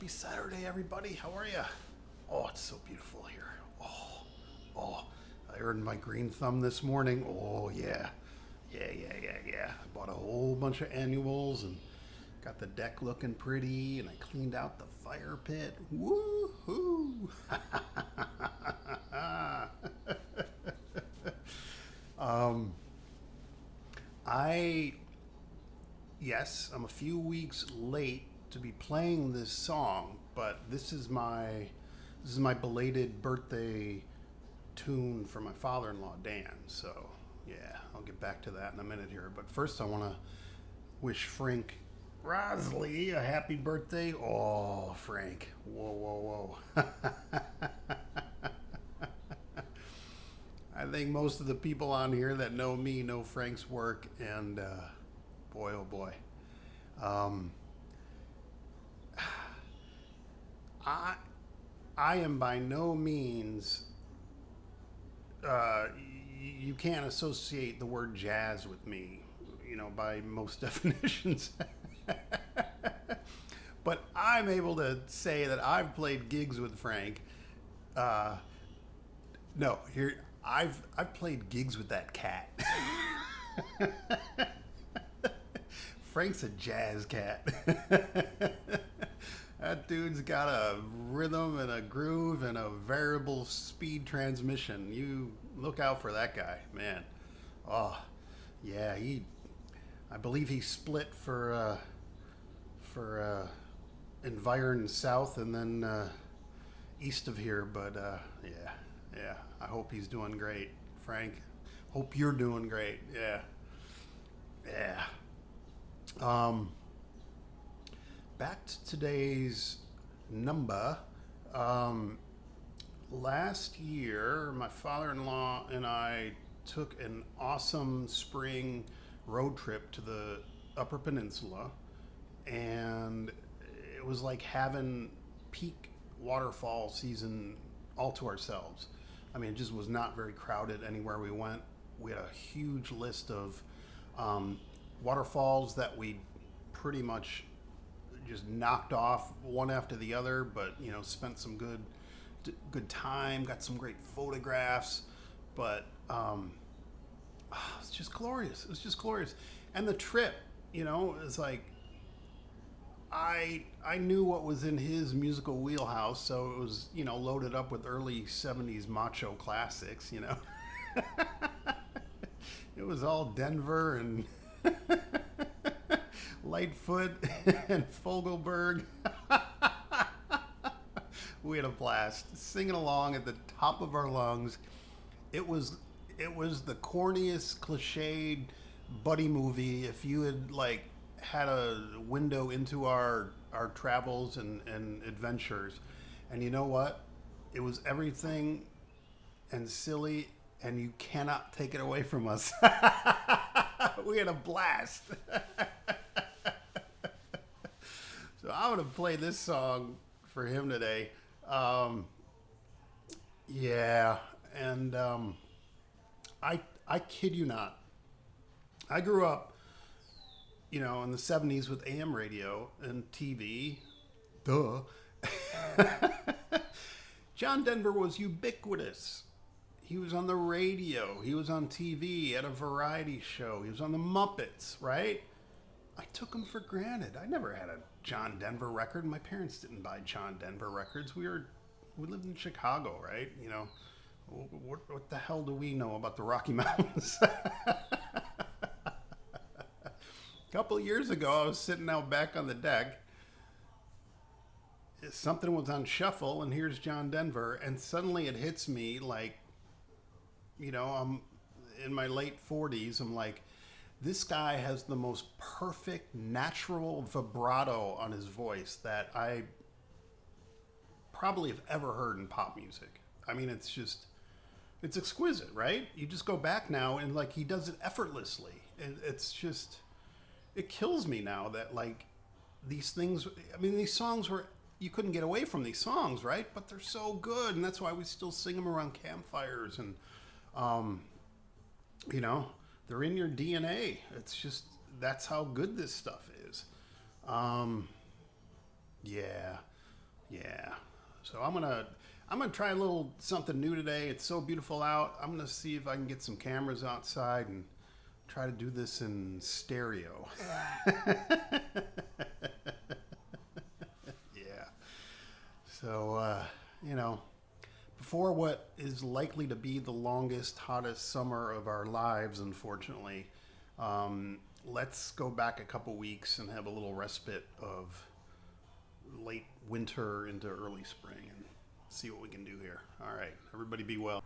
Happy Saturday, everybody. How are you? Oh, it's so beautiful here. Oh, I earned my green thumb this morning. Oh, yeah. Yeah. I bought a whole bunch of annuals and got the deck looking pretty, and I cleaned out the fire pit. Woo-hoo! um, I, yes, I'm a few weeks late to be playing this song, but this is my belated birthday tune for my father-in-law Dan. So yeah, I'll get back to that in a minute here. But first, I want to wish Frank Rosaly a happy birthday. Oh, Frank! Whoa! I think most of the people on here that know me know Frank's work, and boy, oh boy. Um, I I am by no means. You can't associate the word jazz with me, by most definitions. But I'm able to say that I've played gigs with Frank. Uh, no, here I've played gigs with that cat. Frank's a jazz cat. That dude's got a rhythm and a groove and a variable speed transmission. You look out for that guy, man. Oh, yeah. I believe he split for Environ South and then east of here. But yeah. I hope he's doing great, Frank. Hope you're doing great. Yeah. Um, Back to today's number. Um, Last year, my father-in-law and I took an awesome spring road trip to the Upper Peninsula, and it was like having peak waterfall season all to ourselves. I mean, it just was not very crowded anywhere we went. We had a huge list of um, waterfalls that we pretty much just knocked off one after the other, but spent some good time, got some great photographs, but it's just glorious. It was just glorious, and the trip, is like I knew what was in his musical wheelhouse, so it was loaded up with early '70s macho classics. It was all Denver and Lightfoot and Fogelberg. We had a blast singing along at the top of our lungs. It was the corniest, cliched buddy movie. If you had had a window into our travels and adventures, and you know what? It was everything and silly, and you cannot take it away from us. We had a blast. So I'm gonna play this song for him today. Yeah, and I kid you not. I grew up, in the '70s with AM radio and TV. Duh. John Denver was ubiquitous. He was on the radio. He was on TV at a variety show. He was on the Muppets, right? I took him for granted. I never had a John Denver record. My parents didn't buy John Denver records. We lived in Chicago, right? What the hell do we know about the Rocky Mountains? A couple of years ago, I was sitting out back on the deck. Something was on shuffle, and here's John Denver, and suddenly it hits me like, I'm in my late 40s. I'm like, this guy has the most perfect natural vibrato on his voice that I probably have ever heard in pop music. I mean, it's exquisite, right? You just go back now and he does it effortlessly. And it kills me now that these things, I mean, these songs you couldn't get away from these songs, right? But they're so good, and that's why we still sing them around campfires, and they're in your DNA. It's just, that's how good this stuff is. Yeah. Yeah. So I'm gonna try a little something new today. It's so beautiful out. I'm gonna see if I can get some cameras outside and try to do this in stereo. Yeah. So you know, before what is likely to be the longest, hottest summer of our lives, unfortunately, let's go back a couple weeks and have a little respite of late winter into early spring and see what we can do here. All right, everybody be well.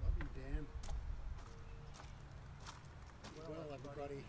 Love you, Dan. Well, everybody.